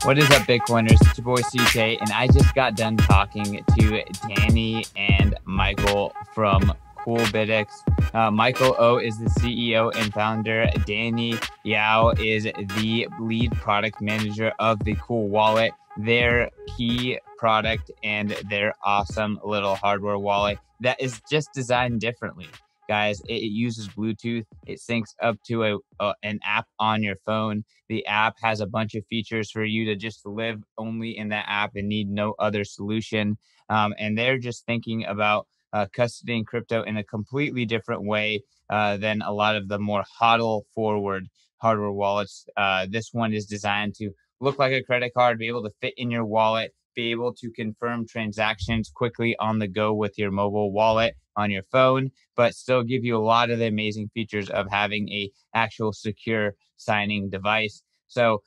What is up, Bitcoiners? It's your boy CK, and I just got done talking to Danny and Michael from CoolBitX. Michael O is the CEO and founder. Danny Yao is the lead product manager of the Cool Wallet, their key product and their awesome little hardware wallet that is just designed differently. Guys, it uses Bluetooth. It syncs up to an app on your phone. The app has a bunch of features for you to just live only in that app and need no other solution. And they're just thinking about custodying crypto in a completely different way than a lot of the more hodl forward hardware wallets. This one is designed to look like a credit card, be able to fit in your wallet, be able to confirm transactions quickly on the go with your mobile wallet on your phone, but still give you a lot of the amazing features of having a actual secure signing device. So,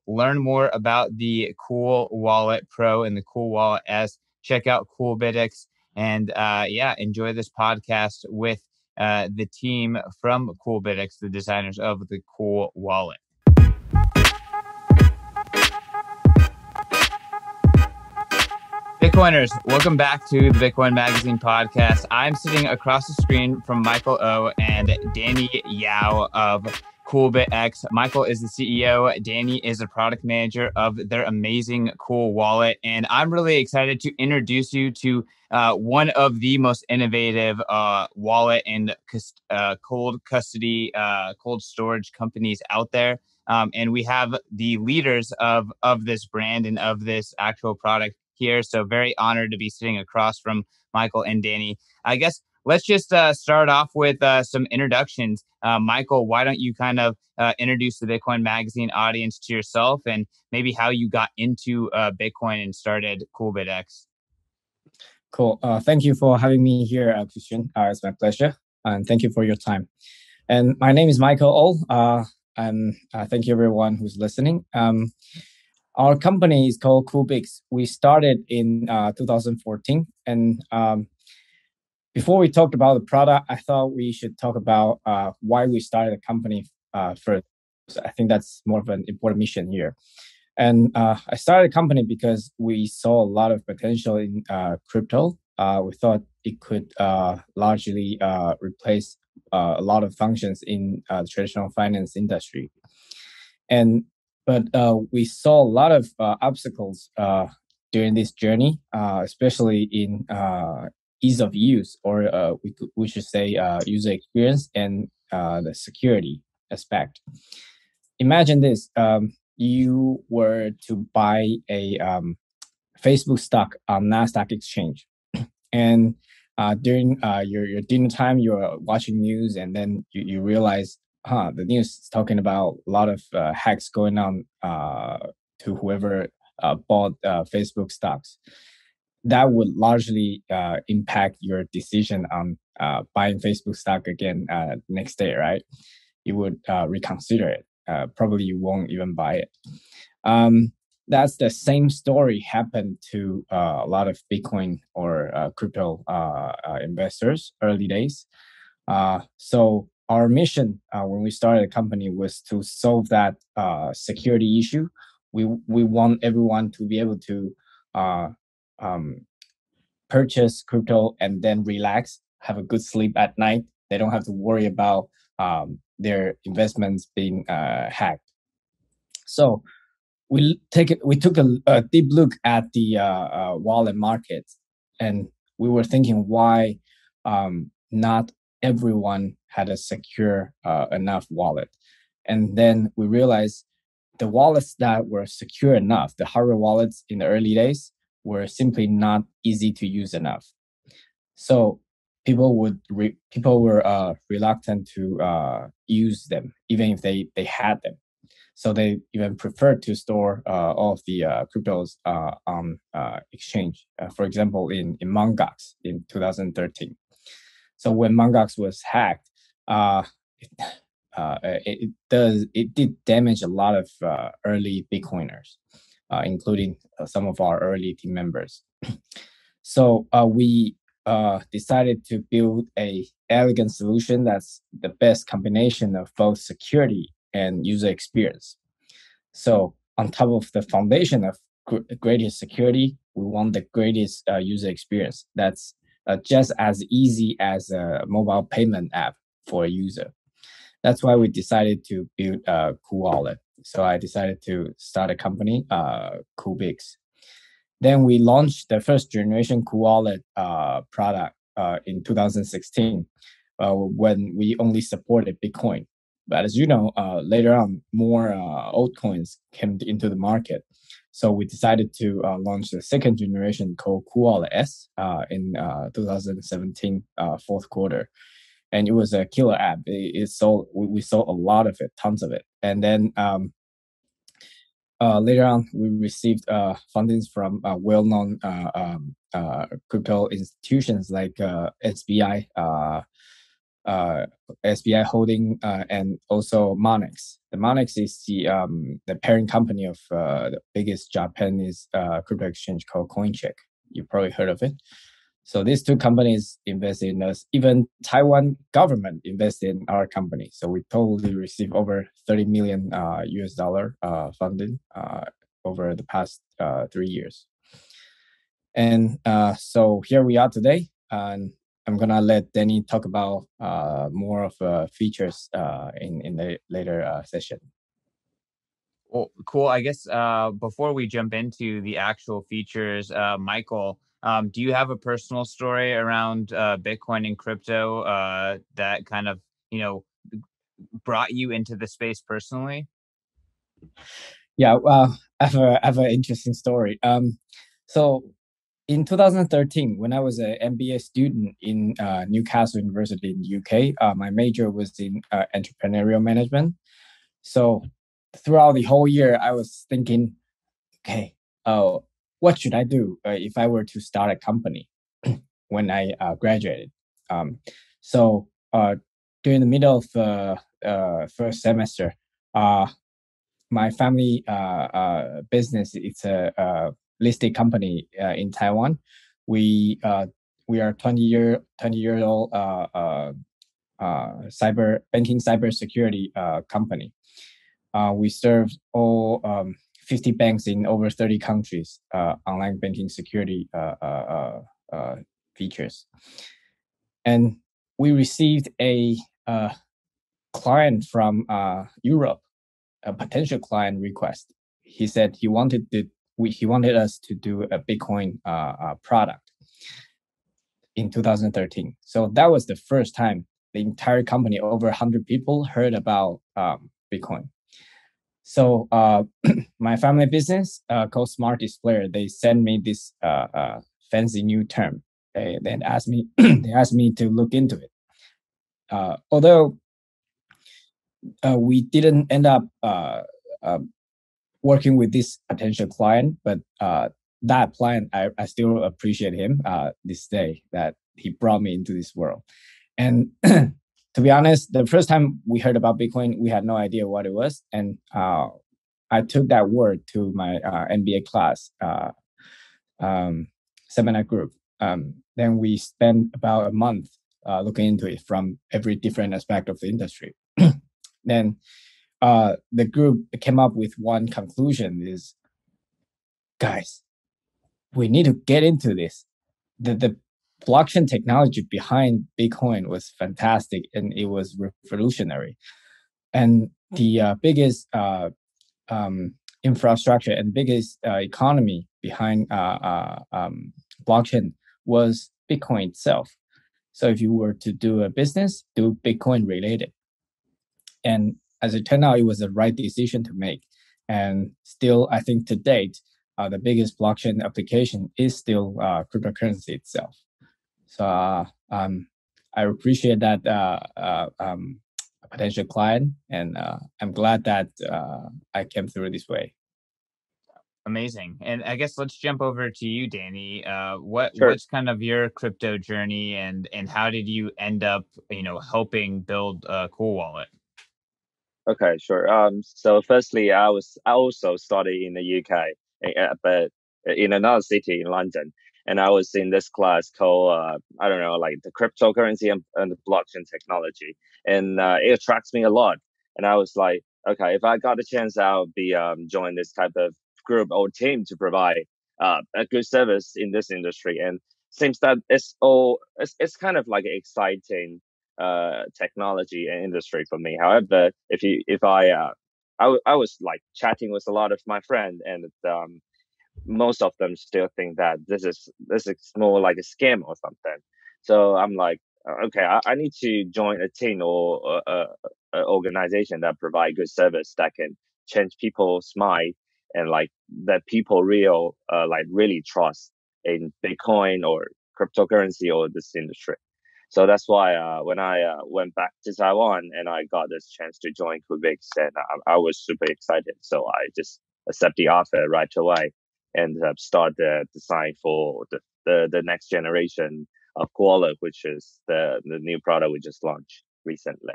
learn more about the Cool Wallet Pro and the Cool Wallet S. Check out CoolBitX and enjoy this podcast with the team from CoolBitX, the designers of the Cool Wallet. Bitcoiners, welcome back to the Bitcoin Magazine podcast. I'm sitting across the screen from Michael O and Danny Yao of CoolBitX. Michael is the CEO. Danny is the product manager of their amazing Cool Wallet. And I'm really excited to introduce you to one of the most innovative wallet and cold custody, cold storage companies out there. And we have the leaders of this brand and of this actual product here. So very honored to be sitting across from Michael and Danny. I guess let's just start off with some introductions. Michael, why don't you kind of introduce the Bitcoin Magazine audience to yourself and maybe how you got into Bitcoin and started CoolBitX? Cool. Thank you for having me here, Christian. It's my pleasure. And thank you for your time. And my name is Michael O. And thank you everyone who's listening. Our company is called CoolBitX. We started in 2014. And before we talked about the product, I thought we should talk about why we started the company first. I think that's more of an important mission here. And I started a company because we saw a lot of potential in crypto. We thought it could largely replace a lot of functions in the traditional finance industry. But we saw a lot of obstacles during this journey, especially in ease of use, or we should say user experience and the security aspect. Imagine this. You were to buy a Facebook stock on NASDAQ exchange. And during your dinner time, you're watching news, and then you realize, the news is talking about a lot of hacks going on to whoever bought Facebook stocks. That would largely impact your decision on buying Facebook stock again next day, right? You would reconsider it. Probably you won't even buy it. That's the same story happened to a lot of Bitcoin or crypto investors early days. So our mission when we started the company was to solve that security issue. We want everyone to be able to purchase crypto and then relax, have a good sleep at night. They don't have to worry about their investments being hacked. So we took a deep look at the wallet market, and we were thinking why not everyone had a secure enough wallet. And then we realized the wallets that were secure enough, the hardware wallets in the early days, were simply not easy to use enough. So people were reluctant to use them, even if they had them. So they even preferred to store all of the cryptos on exchange. For example, in Mt. Gox in 2013. So when Mt. Gox was hacked, it did damage a lot of early Bitcoiners, including some of our early team members. So we decided to build a elegant solution that's the best combination of both security and user experience. So on top of the foundation of greatest security, we want the greatest user experience. That's just as easy as a mobile payment app for a user. That's why we decided to build a CoolWallet. So I decided to start a company, CoolBitX. Then we launched the first generation CoolWallet product in 2016 when we only supported Bitcoin. But as you know, later on, more altcoins came into the market. So we decided to launch the second generation called CoolWallet S in 2017 fourth quarter, and it was a killer app. It sold we sold a lot of it, tons of it, and then later on, we received fundings from well-known crypto institutions like SBI, SBI Holding, and also Monex. The Monex is the parent company of the biggest Japanese crypto exchange called CoinCheck. You probably heard of it. So these two companies invested in us. Even Taiwan government invested in our company. So we totally received over 30 million US dollar funding over the past 3 years. And so here we are today. And I'm gonna let Danny talk about more of features in the later session. Well, cool. I guess before we jump into the actual features, Michael, do you have a personal story around Bitcoin and crypto that kind of, you know, brought you into the space personally? Yeah, well, I have an interesting story. So in 2013, when I was an MBA student in Newcastle University in the UK, my major was in entrepreneurial management. So throughout the whole year, I was thinking, okay, what should I do if I were to start a company when I graduated? Um, so during the middle of first semester, uh, my family business, it's a listed company in Taiwan. We uh, we are 20 year old cyber banking cyber security company. We serve all 50 banks in over 30 countries, online banking security features. And we received a client from Europe, a potential client request. He said he wanted us to do a Bitcoin product in 2013. So that was the first time the entire company, over 100 people, heard about Bitcoin. So my family business called Smart Displayer, they sent me this fancy new term. They then asked me they asked me to look into it. Although we didn't end up uh, working with this potential client, but that client, I still appreciate him this day that he brought me into this world. And to be honest, the first time we heard about Bitcoin, we had no idea what it was. And I took that word to my MBA class seminar group. Then we spent about a month looking into it from every different aspect of the industry. Then the group came up with one conclusion is, guys, we need to get into this. The blockchain technology behind Bitcoin was fantastic and it was revolutionary. And the biggest infrastructure and biggest economy behind blockchain was Bitcoin itself. So if you were to do a business, do Bitcoin related. And as it turned out, it was the right decision to make. And still, I think to date, the biggest blockchain application is still cryptocurrency itself. So I appreciate that potential client, and I'm glad that I came through this way. Amazing. And I guess let's jump over to you, Danny. Sure. What's kind of your crypto journey, and how did you end up, helping build Cool Wallet? Okay, sure. So firstly, I also studied in the UK, but in another city in London, and I was in this class called I don't know, like the cryptocurrency and the blockchain technology, and it attracts me a lot. And I was like, okay, if I got a chance, I'll be join this type of group or team to provide a good service in this industry. And seems that it's kind of like an exciting technology and industry for me. However, if I was like chatting with a lot of my friends, and most of them still think that this is more like a scam or something. So I'm like, okay, I need to join a team or a organization that provide good service that can change people's mind, and like that people like really trust in Bitcoin or cryptocurrency or this industry. So that's why when I went back to Taiwan and I got this chance to join CoolBitX, and I was super excited. So I just accept the offer right away and start the design for the next generation of CoolWallet, which is the new product we just launched recently.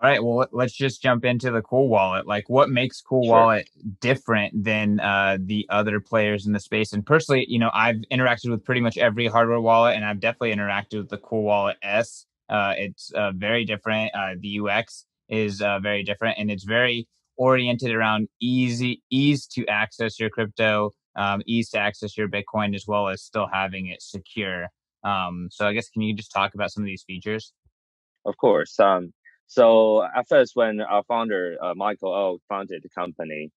All right, well, let's just jump into the CoolWallet. Like, what makes Sure. CoolWallet different than the other players in the space? And personally, I've interacted with pretty much every hardware wallet, and I've definitely interacted with the CoolWallet S. It's very different. The UX is very different, and it's very oriented around ease to access your crypto, ease to access your Bitcoin, as well as still having it secure. So I guess, can you just talk about some of these features? Of course. So at first, when our founder Michael O founded the company,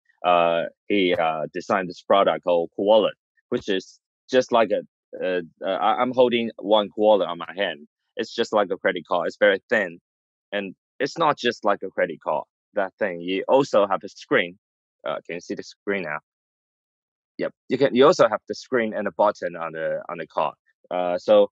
he designed this product called CoolWallet, which is just like I'm holding one CoolWallet on my hand. It's just like a credit card. It's very thin, and it's not just like a credit card. That thing. You also have a screen. Can you see the screen now? Yep. You also have the screen and a button on the card. So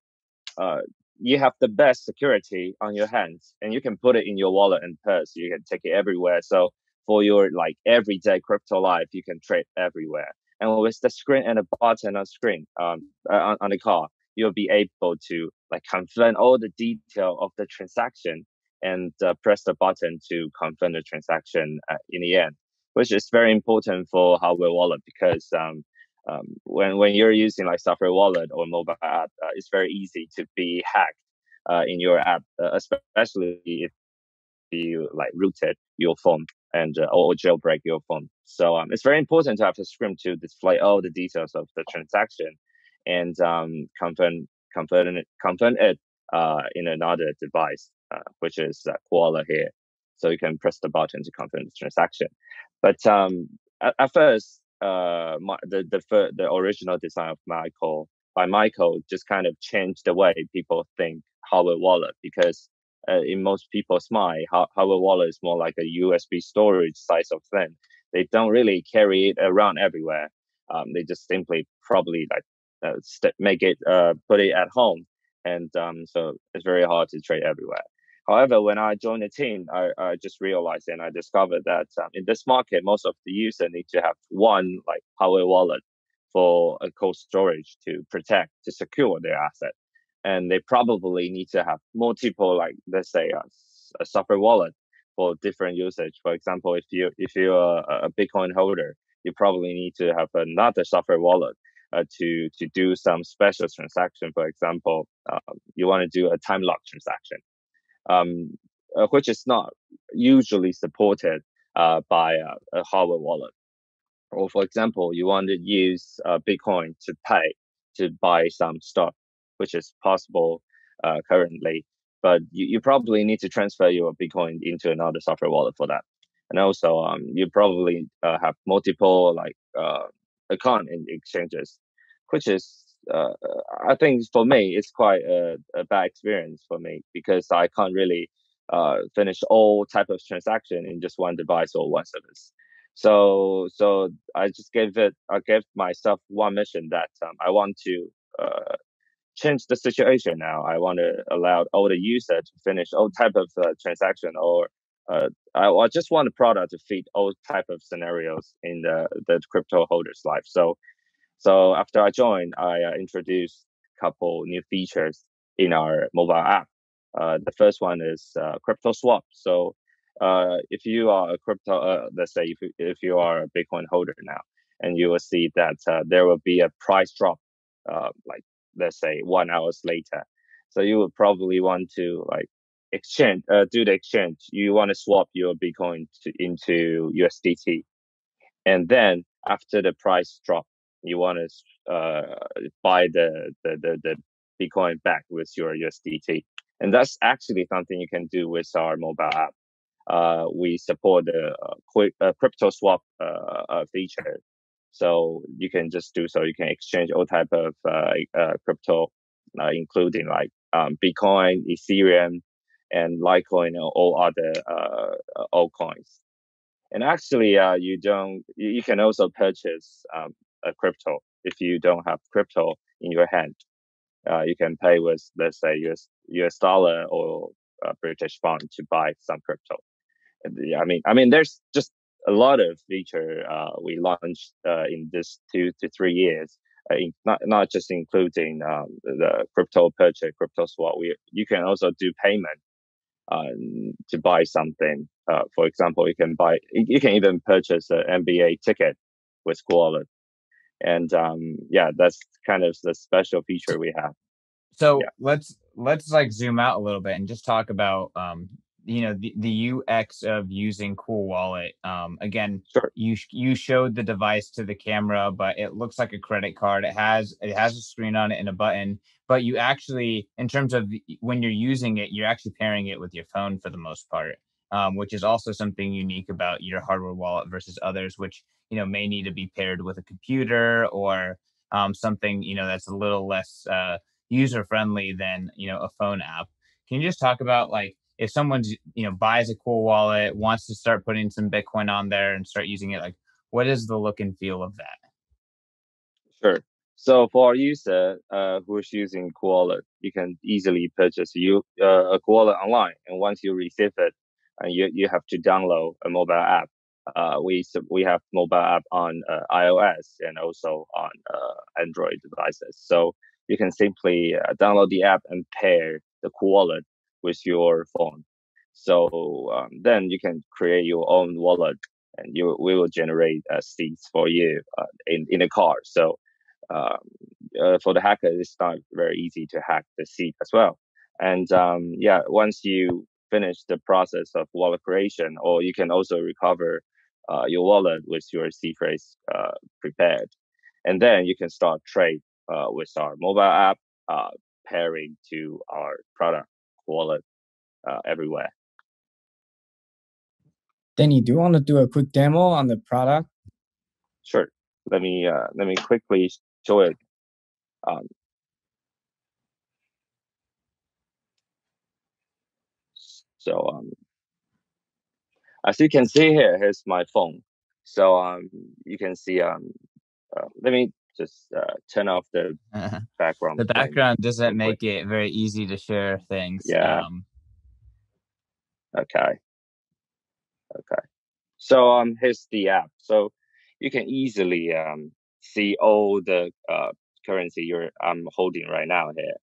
uh, you have the best security on your hands, and you can put it in your wallet and purse. You can take it everywhere. So for your like everyday crypto life, you can trade everywhere. And with the screen and a button on screen on the car, you'll be able to like confirm all the detail of the transaction and press the button to confirm the transaction in the end, which is very important for hardware wallet because when you're using like software wallet or mobile app, it's very easy to be hacked in your app, especially if you like rooted your phone and or jailbreak your phone. So it's very important to have a screen to display all the details of the transaction and confirm it in another device, which is Koala here. So you can press the button to confirm the transaction. But at first, the original design of Michael just kind of changed the way people think hardware wallet because in most people's mind, hardware wallet is more like a USB storage size of thing. They don't really carry it around everywhere. They just simply probably like make it put it at home, and so it's very hard to trade everywhere. However, when I joined the team, I just realized and I discovered that in this market, most of the users need to have one like hardware wallet for a cold storage to protect, to secure their asset. And they probably need to have multiple, like let's say, a software wallet for different usage. For example, if you're a Bitcoin holder, you probably need to have another software wallet to do some special transaction. For example, you want to do a time lock transaction, which is not usually supported by a hardware wallet. Or for example, you want to use Bitcoin to pay to buy some stuff, which is possible currently, but you probably need to transfer your Bitcoin into another software wallet for that. And also, you probably have multiple like account in exchanges, which is I think for me it's quite a bad experience for me because I can't really finish all type of transaction in just one device or one service. So I gave myself one mission that I want to change the situation now. I want to allow all the user to finish all type of transaction, or I just want the product to fit all type of scenarios in the crypto holder's life. So after I joined, I introduced a couple new features in our mobile app. The first one is crypto swap. So if you are a crypto, let's say if you are a Bitcoin holder now, and you will see that there will be a price drop, like let's say 1 hour later. So you would probably want to like do the exchange. You want to swap your Bitcoin into USDT, and then after the price drop, you want to buy the Bitcoin back with your USDT, and that's actually something you can do with our mobile app. We support the quick crypto swap feature, so you can just do so. You can exchange all type of crypto, including like Bitcoin, Ethereum, and Litecoin, and all other altcoins. And actually, you can also purchase a crypto if you don't have crypto in your hand. You can pay with, let's say, US dollar or British pound to buy some crypto. Yeah, there's just a lot of feature we launched in this 2 to 3 years. Not just including the crypto purchase, crypto swap. You can also do payment to buy something. For example, you can even purchase an NBA ticket with CoolWallet, and yeah, that's kind of the special feature we have. So Yeah. let's like zoom out a little bit and just talk about the UX of using CoolWallet. Again, Sure. You showed the device to the camera, but it looks like a credit card. It has a screen on it and a button, but you actually, in terms of when you're using it, you're actually pairing it with your phone for the most part, which is also something unique about your hardware wallet versus others, which may need to be paired with a computer or something that's a little less user friendly than a phone app. Can you just talk about, like, if someone's buys a CoolWallet, wants to start putting some Bitcoin on there and start using it, like, what is the look and feel of that? Sure. So for a user who is using CoolWallet, you can easily purchase a CoolWallet online, and once you receive it, you have to download a mobile app. We have mobile app on iOS and also on Android devices. So you can simply download the app and pair the CoolWallet with your phone. So then you can create your own wallet, and we will generate seeds for you in the car. So for the hacker, it's not very easy to hack the seed as well. And yeah, once you finish the process of wallet creation, or you can also recover your wallet with your seed phrase prepared, and then you can start trade with our mobile app, pairing to our product wallet everywhere. Danny, do you want to do a quick demo on the product? Sure. Let me quickly show it. So as you can see here, here's my phone. So you can see let me just turn off the background. The background doesn't make it very easy to share things. Yeah. Okay. So here's the app. So you can easily see all the currency I'm holding right now here.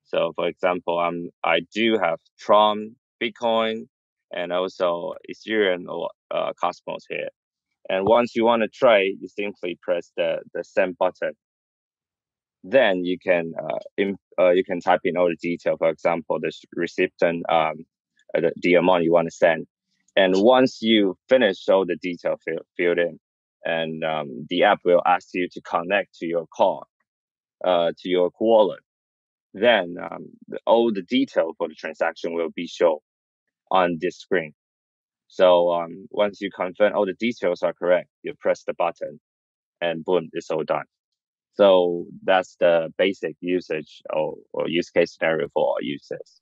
So for example, I do have Tron, Bitcoin, and also Ethereum or Cosmos here. And once you want to trade, you simply press the send button. Then you can type in all the detail. For example, the recipient, the amount you want to send. And once you finish all the detail filled in, and the app will ask you to connect to your card, to your wallet. Then all the detail for the transaction will be shown on this screen. So once you confirm all the details are correct, you press the button, and boom, it's all done. So that's the basic usage or use case scenario for our users.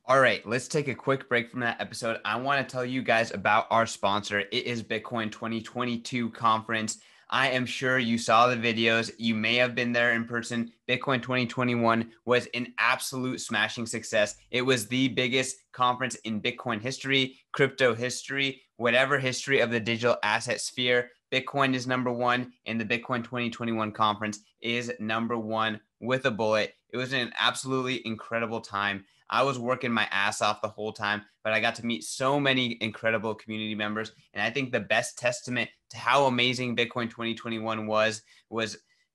All right, let's take a quick break from that episode. I want to tell you guys about our sponsor. It is Bitcoin 2022 conference. I am sure you saw the videos. You may have been there in person. Bitcoin 2021 was an absolute smashing success. It was the biggest conference in Bitcoin history, crypto history, whatever history of the digital asset sphere. Bitcoin is number one, and the Bitcoin 2021 conference is number one with a bullet. It was an absolutely incredible time. I was working my ass off the whole time, but I got to meet so many incredible community members. And I think the best testament to how amazing Bitcoin 2021 was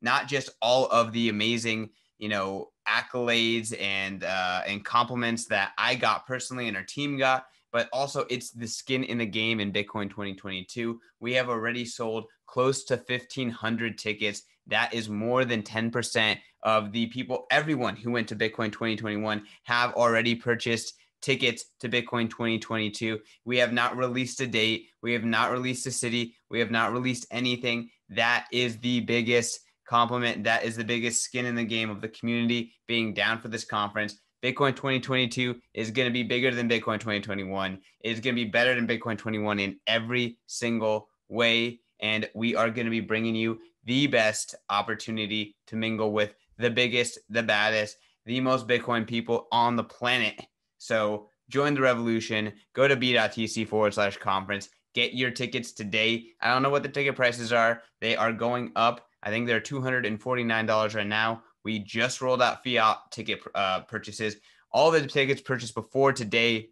not just all of the amazing accolades and compliments that I got personally and our team got, but also it's the skin in the game in Bitcoin 2022. We have already sold close to 1,500 tickets. That is more than 10% of the people, everyone who went to Bitcoin 2021 have already purchased tickets to Bitcoin 2022. We have not released a date. We have not released a city. We have not released anything. That is the biggest compliment. That is the biggest skin in the game of the community being down for this conference. Bitcoin 2022 is going to be bigger than Bitcoin 2021. It's going to be better than Bitcoin 21 in every single way. And we are going to be bringing you the best opportunity to mingle with the biggest, the baddest, the most Bitcoin people on the planet. So join the revolution. Go to b.tc/conference. Get your tickets today. I don't know what the ticket prices are. They are going up. I think they're $249 right now. We just rolled out fiat ticket purchases. All the tickets purchased before today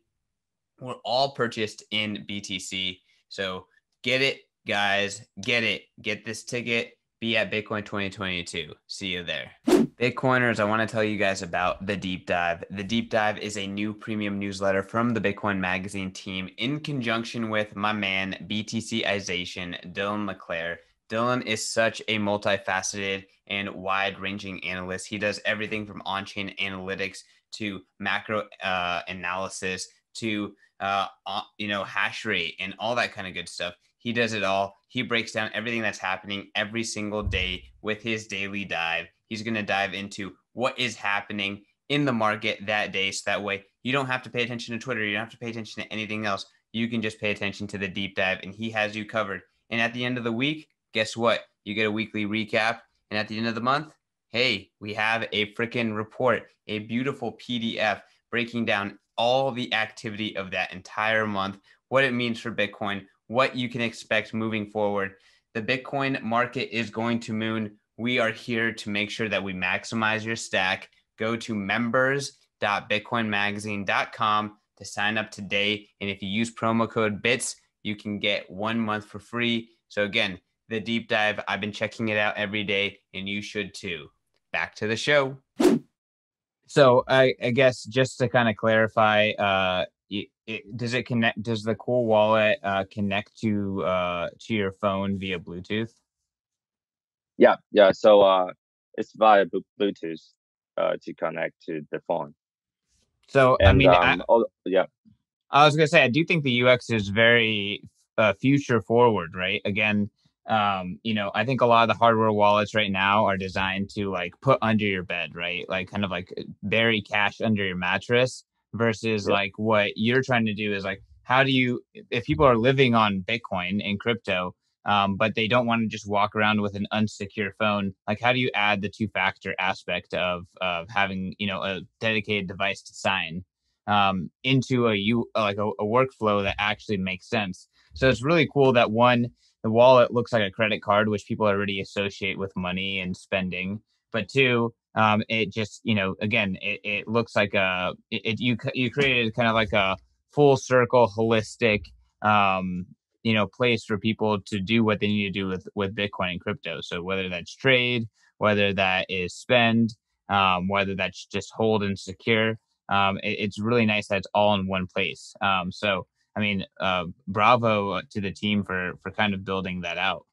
were all purchased in BTC. So get it, guys. Get it. Get this ticket. Be at Bitcoin 2022. See you there. Bitcoiners, I want to tell you guys about The Deep Dive. The Deep Dive is a new premium newsletter from the Bitcoin Magazine team in conjunction with my man, BTCization, Dylan LeClaire. Dylan is such a multifaceted and wide-ranging analyst. He does everything from on-chain analytics to macro analysis to hash rate and all that kind of good stuff. He does it all. He breaks down everything that's happening every single day with his daily dive. He's going to dive into what is happening in the market that day. So that way you don't have to pay attention to Twitter. You don't have to pay attention to anything else. You can just pay attention to the deep dive and he has you covered. And at the end of the week, guess what? You get a weekly recap. And at the end of the month, hey, we have a freaking report, a beautiful PDF breaking down all the activity of that entire month, what it means for Bitcoin, what you can expect moving forward. The Bitcoin market is going to moon. We are here to make sure that we maximize your stack. Go to members.bitcoinmagazine.com to sign up today. And if you use promo code BITS, you can get 1 month for free. So again, the deep dive, I've been checking it out every day and you should too. Back to the show. So I guess just to kind of clarify, does it connect? Does the CoolWallet connect to your phone via Bluetooth? Yeah. So it's via Bluetooth to connect to the phone. So and, I mean, yeah. I was gonna say I do think the UX is very future forward, right? Again, I think a lot of the hardware wallets right now are designed to like put under your bed, right? Like kind of like bury cash under your mattress versus like what you're trying to do is like, how do you, if people are living on Bitcoin and crypto, but they don't want to just walk around with an unsecure phone, like how do you add the two-factor aspect of having, a dedicated device to sign into a workflow that actually makes sense? So it's really cool that the wallet looks like a credit card, which people already associate with money and spending. But two, it just, again, it looks like you created kind of like a full circle, holistic, place for people to do what they need to do with Bitcoin and crypto. So whether that's trade, whether that is spend, whether that's just hold and secure, it's really nice that it's all in one place. So I mean, bravo to the team for kind of building that out.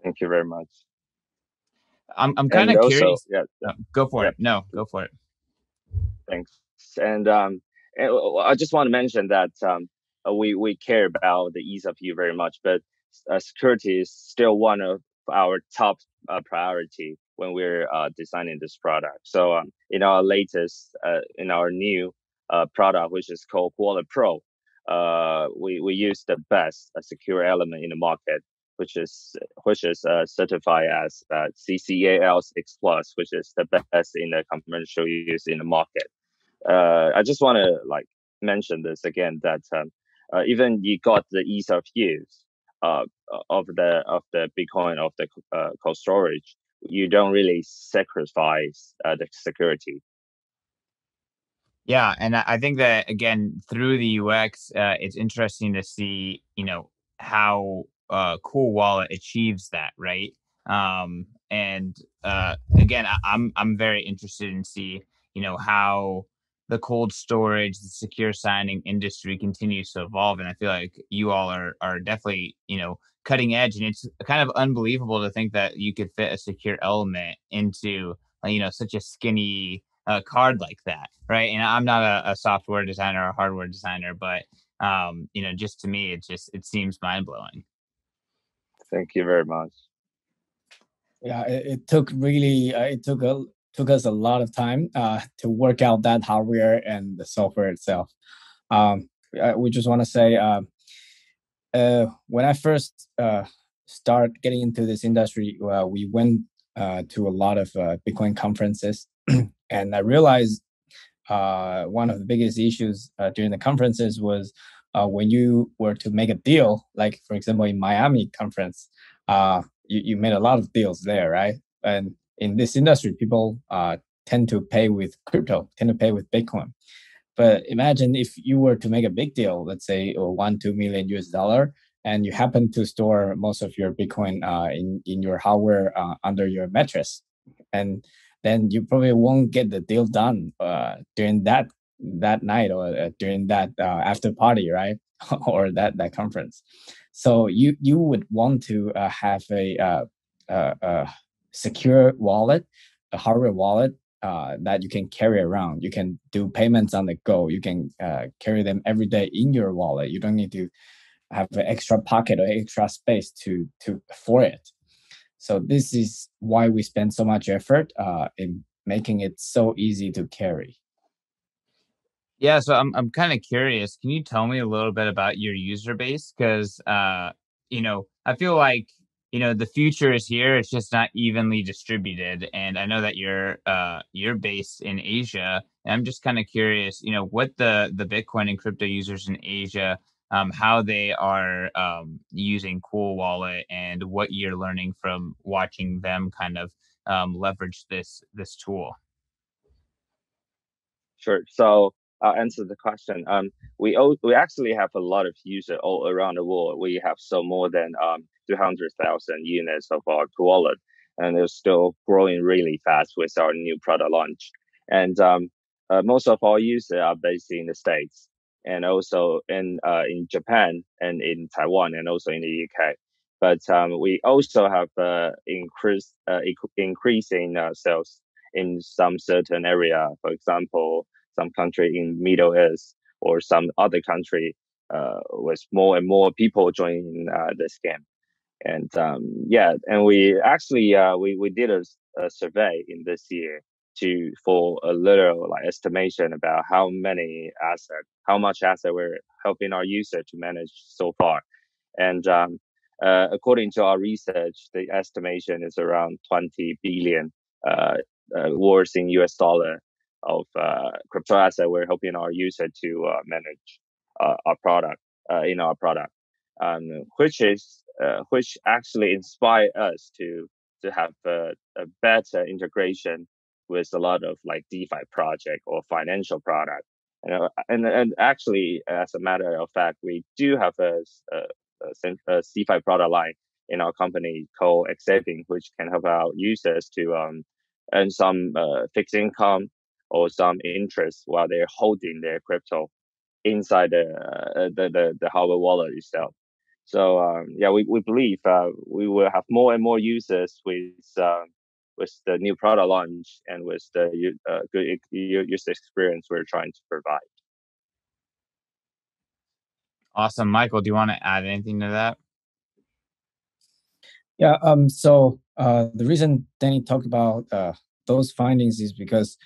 Thank you very much. I'm kind of curious. Yeah. Go for it. No, go for it. Thanks. And I just want to mention that we care about the ease of use very much, but security is still one of our top priority when we're designing this product. So in our new product, which is called CoolWallet Pro, we use the best secure element in the market, which is certified as CCAL6+, which is the best in the commercial use in the market. I just want to mention this again that even you got the ease of use of the Bitcoin of the cold storage, you don't really sacrifice the security. Yeah, and I think that again through the UX, it's interesting to see how CoolWallet achieves that, right? And again, I'm very interested in see how the cold storage, the secure signing industry continues to evolve, and I feel like you all are definitely cutting edge, and it's kind of unbelievable to think that you could fit a secure element into such a skinny card like that, right? And I'm not a software designer or a hardware designer, but just to me, it seems mind blowing. Thank you very much. Yeah, it took really took us a lot of time to work out that hardware and the software itself. We just want to say when I first start getting into this industry, we went to a lot of Bitcoin conferences, and I realized one of the biggest issues during the conferences was when you were to make a deal, like for example in Miami conference, you made a lot of deals there, right? And in this industry, people tend to pay with crypto, tend to pay with Bitcoin. But imagine if you were to make a big deal, let's say 1-2 million US dollar, and you happen to store most of your Bitcoin in your hardware under your mattress, and then you probably won't get the deal done during that night or during that after party, right? Or that conference. So you would want to have a secure wallet, a hardware wallet that you can carry around. You can do payments on the go. You can carry them every day in your wallet. You don't need to have an extra pocket or extra space to for it. So this is why we spend so much effort in making it so easy to carry. Yeah, so I'm kind of curious. Can you tell me a little bit about your user base? Because I feel like the future is here. It's just not evenly distributed, and I know that you're based in Asia. And I'm just kind of curious, what the Bitcoin and crypto users in Asia, how they are using Cool Wallet, and what you're learning from watching them kind of leverage this tool. Sure. So I'll answer the question. We actually have a lot of users all around the world. We have so more than 200,000 units of our wallet, and it's still growing really fast with our new product launch. And most of our users are based in the States, and also in Japan and in Taiwan, and also in the UK. But we also have increasing sales in some certain area. For example, some country in Middle East or some other country with more and more people joining this game. And yeah, and we actually we did a survey in this year to for a little like estimation about how much asset we're helping our user to manage so far. And according to our research, the estimation is around 20 billion worth in US dollar of crypto asset we're helping our user to manage our product in our product, which actually inspire us to have a better integration with a lot of like DeFi project or financial product. And actually, as a matter of fact, we do have a CeFi product line in our company called Saving, which can help our users to earn some fixed income or some interest while they're holding their crypto inside the hardware wallet itself. So yeah, we believe we will have more and more users with the new product launch and with the good user experience we're trying to provide. Awesome, Michael. Do you want to add anything to that? Yeah. So the reason Danny talked about those findings is because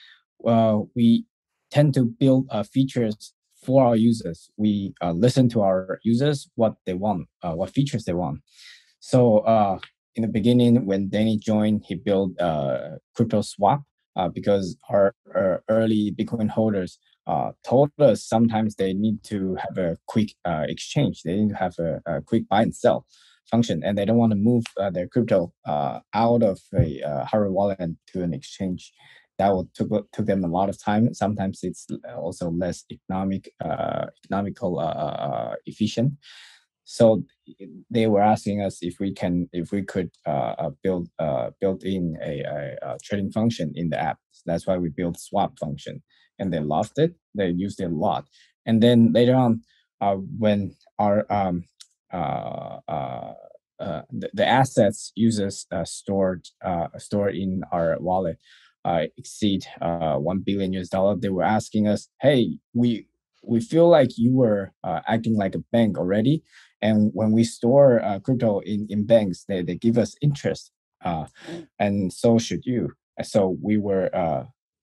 we tend to build features for our users. We listen to our users, what they want, what features they want. So in the beginning, when Danny joined, he built crypto swap because our early Bitcoin holders told us sometimes they need to have a quick exchange. They need to have a quick buy and sell function, and they don't want to move their crypto out of a hardware wallet to an exchange. That will took them a lot of time. Sometimes it's also less economical efficient. So they were asking us if we could build in a trading function in the app. So that's why we built swap function, and they loved it. They used it a lot. And then later on, when our the assets users stored in our wallet exceed $1 billion, they were asking us, "Hey, we feel like you were acting like a bank already, and when we store crypto in banks, they give us interest, and so should you." So we were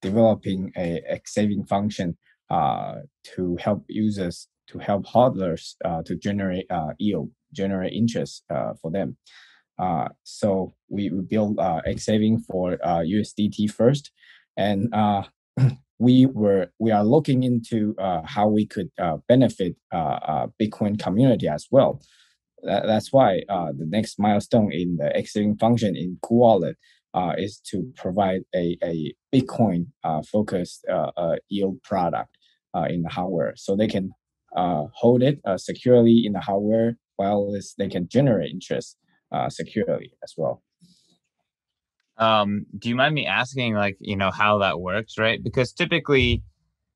developing a saving function to help users, to help hodlers to generate yield, generate interest for them. So we built X saving for USDT first, and we are looking into how we could benefit Bitcoin community as well. That's why the next milestone in the X saving function in CoolWallet is to provide a Bitcoin focused yield product in the hardware, so they can hold it securely in the hardware, while they can generate interest securely as well. Do you mind me asking, like, how that works, right? Because typically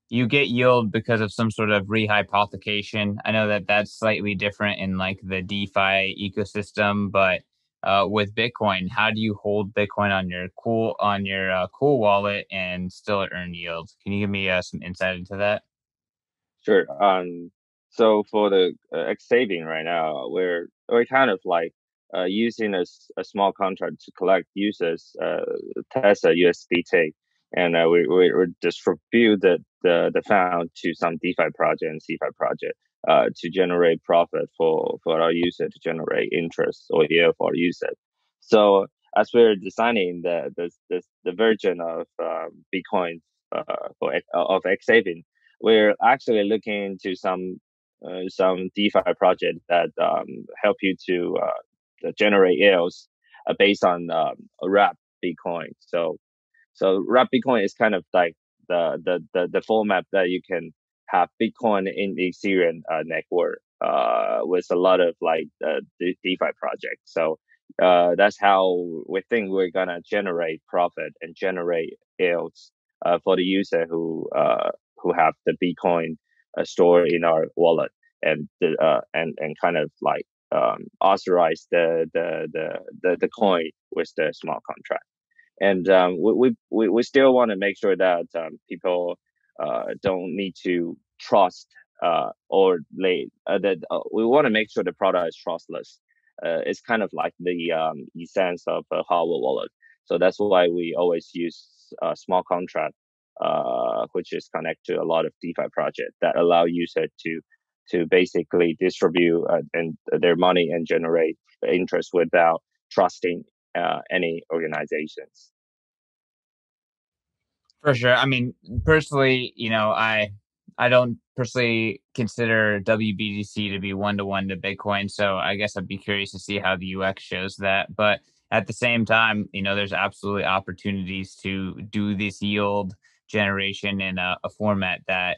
you get yield because of some sort of rehypothecation. I know that that's slightly different in like the DeFi ecosystem, but with Bitcoin, how do you hold Bitcoin on your Cool wallet and still earn yield? Can you give me some insight into that? Sure. So for the X saving right now, we're kind of like using a small contract to collect users Tesla USDT, and we distribute the fund to some DeFi project and CeFi project to generate profit for our user, to generate interest or yield for our user. So as we're designing the version of Bitcoin of X saving, we're actually looking into some DeFi project that help you to generate yields based on wrap Bitcoin. So wrap Bitcoin is kind of like the format that you can have Bitcoin in the Ethereum network with a lot of like the DeFi projects. So that's how we think we're gonna generate profit and generate yields for the user who have the Bitcoin stored in our wallet, and kind of like authorize the coin with the smart contract. And we still want to make sure that people don't need to trust or that we want to make sure the product is trustless. It's kind of like the essence of a hardware wallet. So that's why we always use a small contract, which is connected to a lot of DeFi projects that allow users to basically distribute and their money and generate interest without trusting any organizations. For sure. I mean, personally, I don't personally consider WBTC to be one to Bitcoin, so I guess I'd be curious to see how the UX shows that. But at the same time, there's absolutely opportunities to do this yield generation in a format that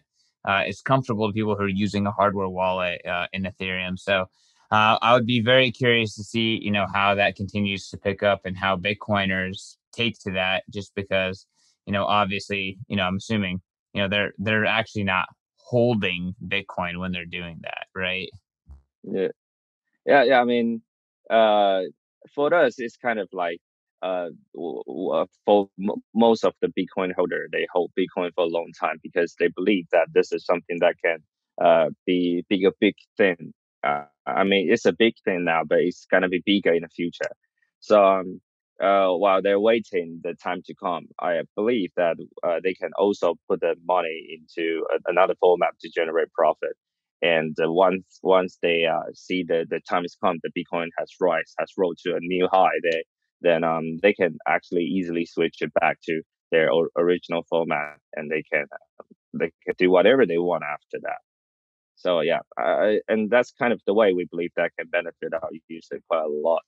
is comfortable to people who are using a hardware wallet in Ethereum. So I would be very curious to see, how that continues to pick up and how Bitcoiners take to that, just because obviously, I'm assuming, they're actually not holding Bitcoin when they're doing that, right? Yeah. Yeah. I mean, uh, for us, it's kind of like for most of the Bitcoin holder, they hold Bitcoin for a long time because they believe that this is something that can be a big thing. I mean, it's a big thing now, but it's gonna be bigger in the future. So while they're waiting the time to come, I believe that they can also put the money into another format to generate profit. And once they see the time has come, the Bitcoin has rolled to a new high, then they can actually easily switch it back to their original format, and they can do whatever they want after that. So yeah, and that's kind of the way we believe that can benefit our users quite a lot,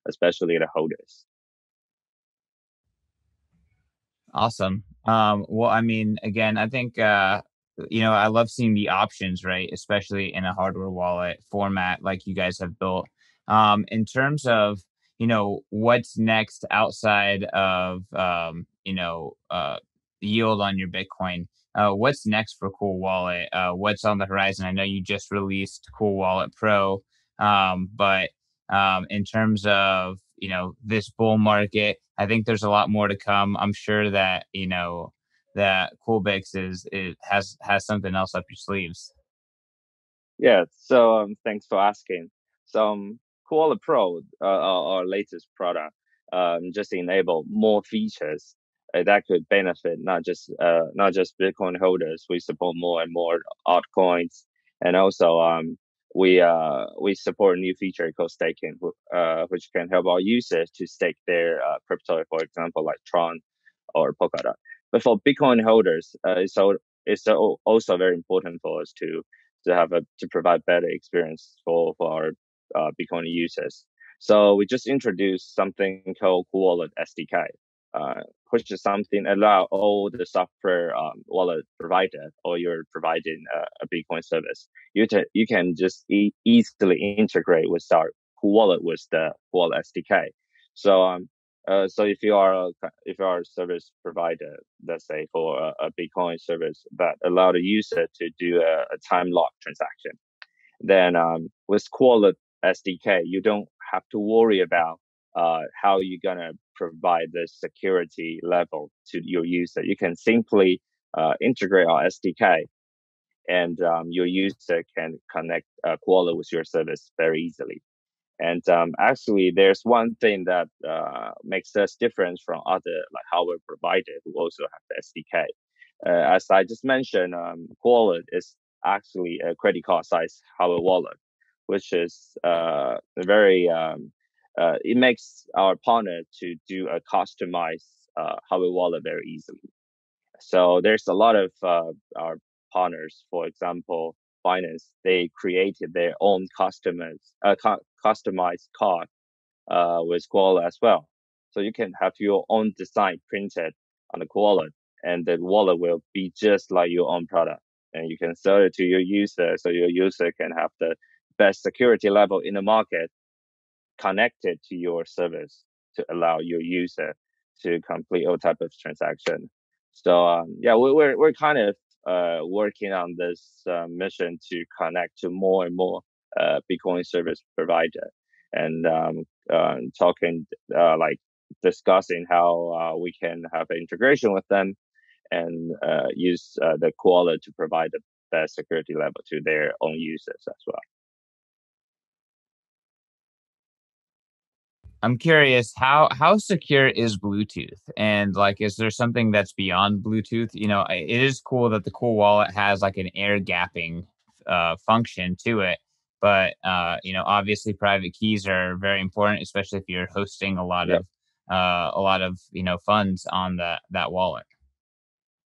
especially the holders. Awesome. Well, I mean, again, I think I love seeing the options, right? Especially in a hardware wallet format like you guys have built. In terms of, what's next outside of, yield on your Bitcoin, what's next for Cool Wallet? What's on the horizon? I know you just released Cool Wallet Pro, but in terms of, this bull market, I think there's a lot more to come. I'm sure that, that CoolBitX has something else up your sleeves. Yeah, so thanks for asking. So Koala Pro, our latest product, just enable more features that could benefit not just Bitcoin holders. We support more and more altcoins, and also we support a new feature called staking, which can help our users to stake their crypto, for example, like Tron or Polkadot. But for Bitcoin holders, also very important for us to provide better experience for our Bitcoin users. So we just introduced something called CoolWallet SDK, which is something allow all the software wallet provider, or you're providing a Bitcoin service, you can just easily integrate with our CoolWallet with the CoolWallet SDK. So so if you are a service provider, let's say for a Bitcoin service that allow the user to do a time lock transaction, then with Quallet SDK, you don't have to worry about how you're gonna provide the security level to your user. You can simply integrate our SDK, and your user can connect Quallet with your service very easily. And actually, there's one thing that makes us different from other like hardware providers who also have the SDK. As I just mentioned, Wallet is actually a credit card size hardware wallet, which is very it makes our partner to do a customized hardware wallet very easily. So there's a lot of our partners, for example, Binance, they created their own customized card with Koala as well. So you can have your own design printed on the wallet, and the wallet will be just like your own product. And you can sell it to your user, so your user can have the best security level in the market connected to your service to allow your user to complete all type of transaction. So yeah, we're kind of working on this mission to connect to more and more Bitcoin service provider, and talking like discussing how we can have an integration with them, and use the quality to provide the best security level to their own users as well. I'm curious, how secure is Bluetooth? And like, is there something that's beyond Bluetooth? It is cool that the Cool Wallet has like an air gapping function to it, but obviously private keys are very important, especially if you're hosting Yeah. a lot of funds on that wallet.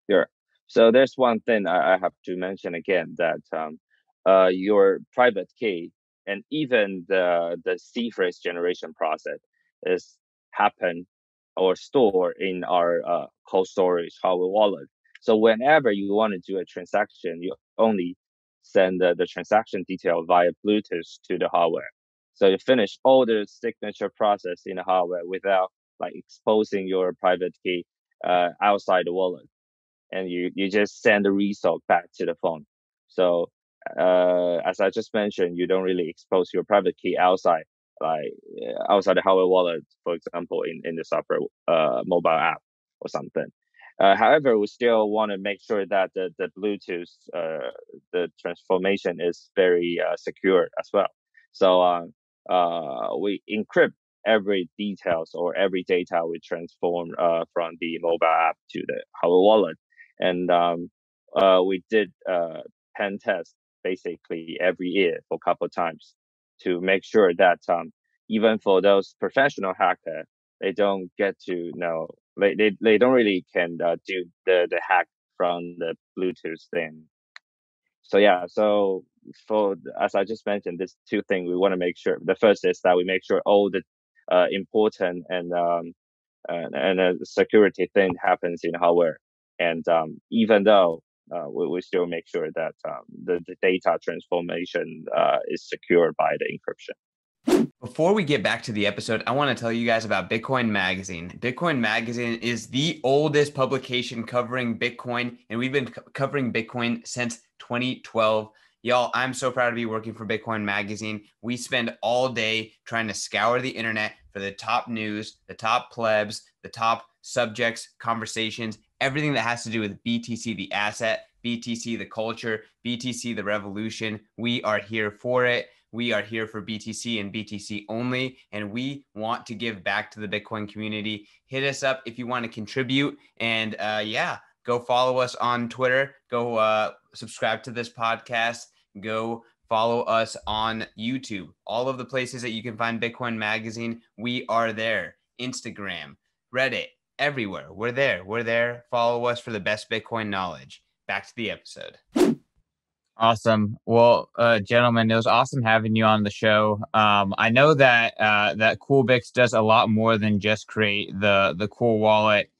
Sure. So there's one thing I have to mention again, that your private key and even the C phrase generation process is happen or store in our cold storage hardware wallet. So whenever you want to do a transaction, you only send the transaction detail via Bluetooth to the hardware. So you finish all the signature process in the hardware without like exposing your private key outside the wallet, and you just send the result back to the phone. So as I just mentioned, you don't really expose your private key outside, like outside the hardware wallet, for example, in the software mobile app or something. However, we still want to make sure that the Bluetooth the transformation is very secure as well. So we encrypt every details or every data we transform from the mobile app to the hardware wallet, and we did pen test basically every year for a couple of times to make sure that even for those professional hacker, they don't get to know, they don't really can do the hack from the Bluetooth thing. So yeah, so for as I just mentioned, there's two things we want to make sure. The first is that we make sure all the important and a security thing happens in hardware. And even though we still make sure that the data transformation is secured by the encryption. Before we get back to the episode, I want to tell you guys about Bitcoin Magazine. Bitcoin Magazine is the oldest publication covering Bitcoin, and we've been covering Bitcoin since 2012. Y'all, I'm so proud to be working for Bitcoin Magazine. We spend all day trying to scour the internet for the top news, the top plebs, the top subjects, conversations, everything that has to do with BTC, the asset, BTC, the culture, BTC, the revolution. We are here for it. We are here for BTC and BTC only, and we want to give back to the Bitcoin community. Hit us up if you want to contribute, and go follow us on Twitter. Go subscribe to this podcast. Go follow us on YouTube. All of the places that you can find Bitcoin Magazine, we are there. Instagram, Reddit, everywhere. We're there. We're there. Follow us for the best Bitcoin knowledge. Back to the episode. Awesome. Well, gentlemen, it was awesome having you on the show. I know that that CoolBitX does a lot more than just create the cool wallet.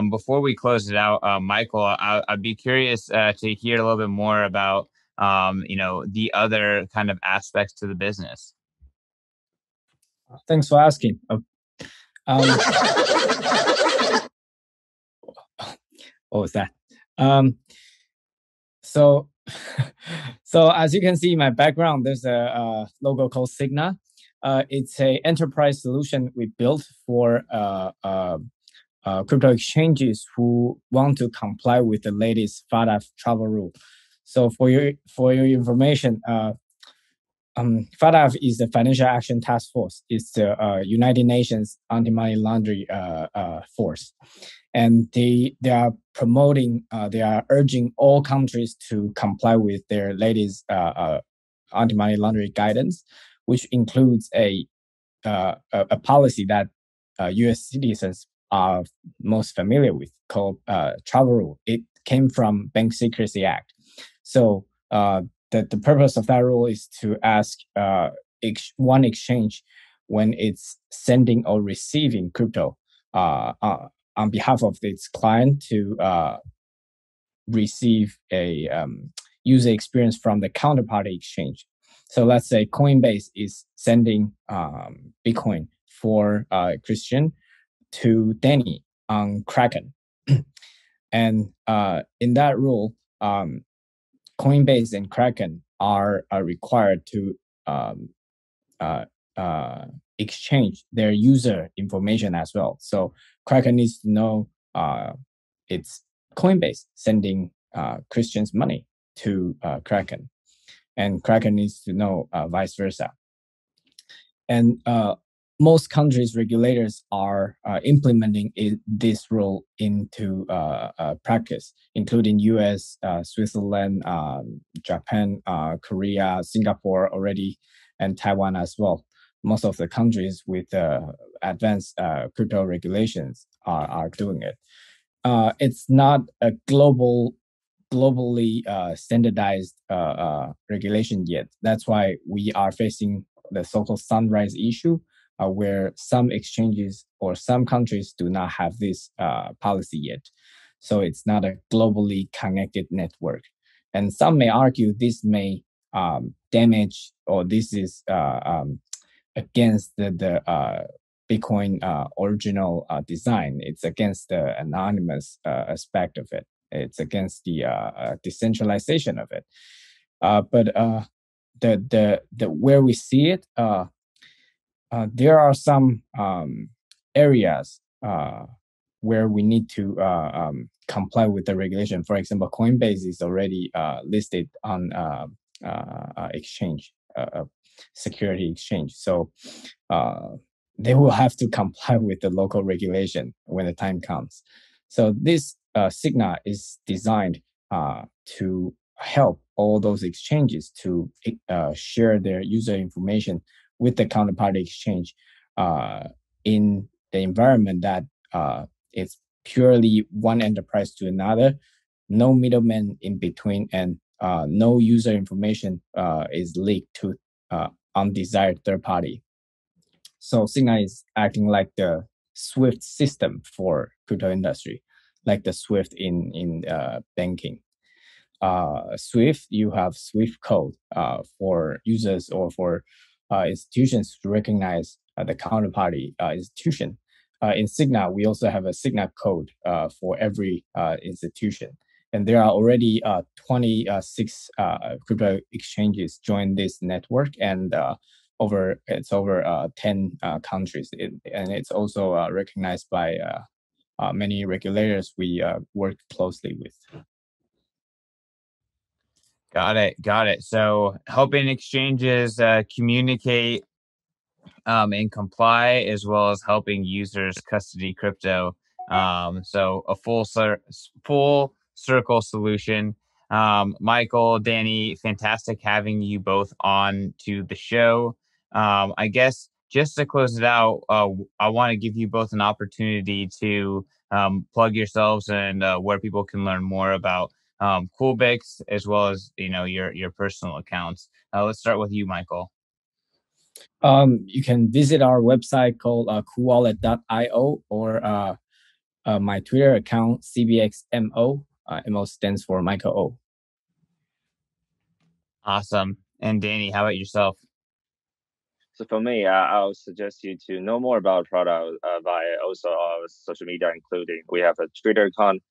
Before we close it out, Michael, I'd be curious to hear a little bit more about the other kind of aspects to the business. Thanks for asking. What was that? So as you can see in my background, there's a logo called Signa. It's a enterprise solution we built for crypto exchanges who want to comply with the latest FATF travel rule. So for your information, FATF is the Financial Action Task Force. It's the United Nations anti-money laundering force, and they are promoting, they are urging all countries to comply with their latest anti-money laundering guidance, which includes a policy that U.S. citizens are most familiar with, called travel rule. It came from Bank Secrecy Act. So the purpose of that rule is to ask one exchange when it's sending or receiving crypto on behalf of its client to receive a user experience from the counterparty exchange. So let's say Coinbase is sending Bitcoin for Christian to Danny on Kraken. And in that rule, Coinbase and Kraken are required to exchange their user information as well. So Kraken needs to know it's Coinbase sending Christian's money to Kraken, and Kraken needs to know vice versa. And most countries' regulators are implementing this rule into practice, including U.S., Switzerland, Japan, Korea, Singapore already, and Taiwan as well. Most of the countries with advanced crypto regulations are doing it. It's not a globally standardized regulation yet. That's why we are facing the so-called sunrise issue, where some exchanges or some countries do not have this policy yet. So it's not a globally connected network. And some may argue this may damage, or this is against the Bitcoin original design. It's against the anonymous aspect of it. It's against the decentralization of it. But the where we see it, there are some areas where we need to comply with the regulation. For example, Coinbase is already listed on exchange, security exchange. So they will have to comply with the local regulation when the time comes. So this Signa is designed to help all those exchanges to share their user information with the counterparty exchange in the environment that it's purely one enterprise to another, no middleman in between, and no user information is leaked to undesired third party. So Signa is acting like the Swift system for crypto industry, like the Swift in banking. Swift, you have Swift code for users or for institutions to recognize the counterparty institution. In Signa, we also have a Signa code for every institution. And there are already 26 crypto exchanges join this network, and over 10 countries, and it's also recognized by many regulators we work closely with. Got it. So helping exchanges communicate and comply, as well as helping users custody crypto. So a full circle solution. Michael, Danny, fantastic having you both on to the show. I guess just to close it out, I want to give you both an opportunity to plug yourselves and where people can learn more about CoolBitX, as well as your personal accounts. Let's start with you, Michael. You can visit our website called CoolWallet.io, or my Twitter account, CBXMO. MO stands for Michael O. Awesome. And Danny, how about yourself? So for me, I would suggest you to know more about product via also our social media, including we have a Twitter account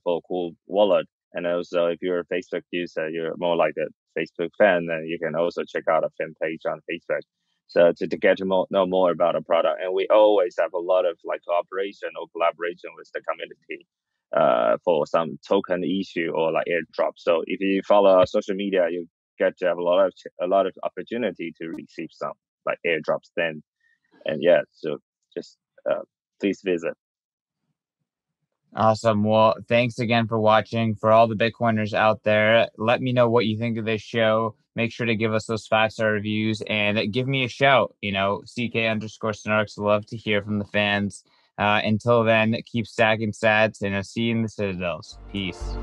for Cool Wallet, and also if you're a Facebook user, you're more like a Facebook fan, then you can also check out a fan page on Facebook. So to get to know more about a product, and we always have a lot of like cooperation or collaboration with the community for some token issue or like airdrop. So if you follow our social media, you get to have a lot of opportunity to receive some like airdrops then. And yeah, so just please visit. Awesome. Well, thanks again for watching. For all the Bitcoiners out there, let me know what you think of this show. Make sure to give us those 5-star reviews and give me a shout. CK_Snarks. Love to hear from the fans. Until then, keep stacking sats, and I'll see you in the Citadels. Peace.